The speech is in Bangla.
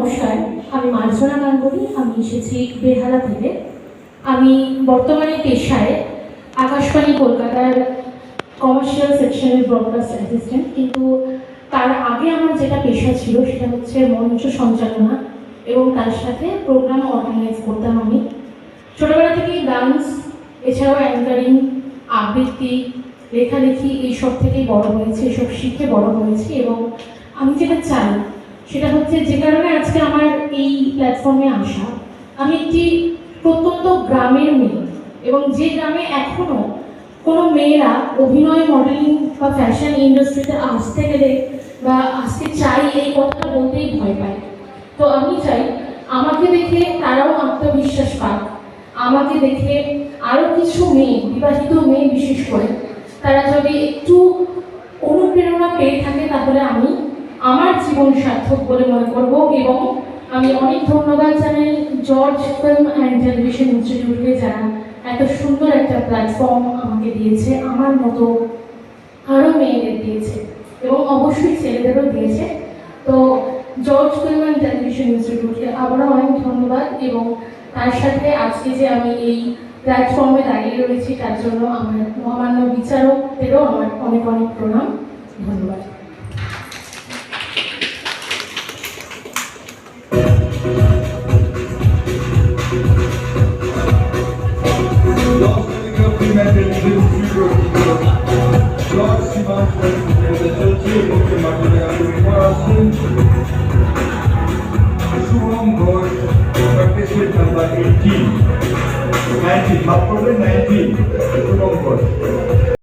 নমস্কার, আমি মার্জনা গাঙ্গুলি। আমি এসেছি বেহালা থেকে। আমি বর্তমানে পেশায় আকাশবাণী কলকাতার কমার্শিয়াল সেকশনের ব্রডকাস্ট অ্যাসিস্ট্যান্ট, কিন্তু তার আগে আমার যেটা পেশা ছিল সেটা হচ্ছে মঞ্চ সঞ্চালনা এবং তার সাথে প্রোগ্রাম অর্গানাইজ করতাম। আমি ছোটোবেলা থেকেই ডান্স, এছাড়াও অ্যাঙ্কারিং, আবৃত্তি, লেখালেখি এইসব থেকেই বড় হয়েছে, এসব শিখে বড় হয়েছি। এবং আমি যেটা চাই সেটা হচ্ছে, যে কারণে আজকে আমার এই প্ল্যাটফর্মে আসা, আমি একটি প্রত্যন্ত গ্রামের মেয়ে, এবং যে গ্রামে এখনও কোনো মেয়েরা অভিনয়, মডেলিং বা ফ্যাশন ইন্ডাস্ট্রিতে আসতে গেলে বা আসতে চাই এই কথাটা বলতেই ভয় পায়। তো আমি চাই আমাকে দেখে তারাও আত্মবিশ্বাস পাক, আমাকে দেখে আরও কিছু মেয়ে, বিবাহিত মেয়ে বিশেষ করে, তারা যদি একটু অনুপ্রেরণা পেয়ে থাকে তাহলে আমি আমার জীবন সার্থক বলে মনে করব। এবং আমি অনেক ধন্যবাদ জানাই জর্জ ফিল্ম অ্যান্ড টেলিভিশন ইনস্টিটিউটকে, যারা এত সুন্দর একটা প্ল্যাটফর্ম আমাকে দিয়েছে, আমার মতো আরও মেয়েদের দিয়েছে এবং অবশ্যই ছেলেদেরও দিয়েছে। তো জর্জ ফিল্ম অ্যান্ড টেলিভিশন ইনস্টিটিউটকে আবারও অনেক ধন্যবাদ, এবং তার সাথে আজকে যে আমি এই প্ল্যাটফর্মে দাঁড়িয়ে রয়েছি তার জন্য আমার মহামান্য বিচারকদেরও আমার অনেক অনেক প্রণাম। ধন্যবাদ। Shubham Ghosh, participant number 18. 19, October 19, Shubham Ghosh.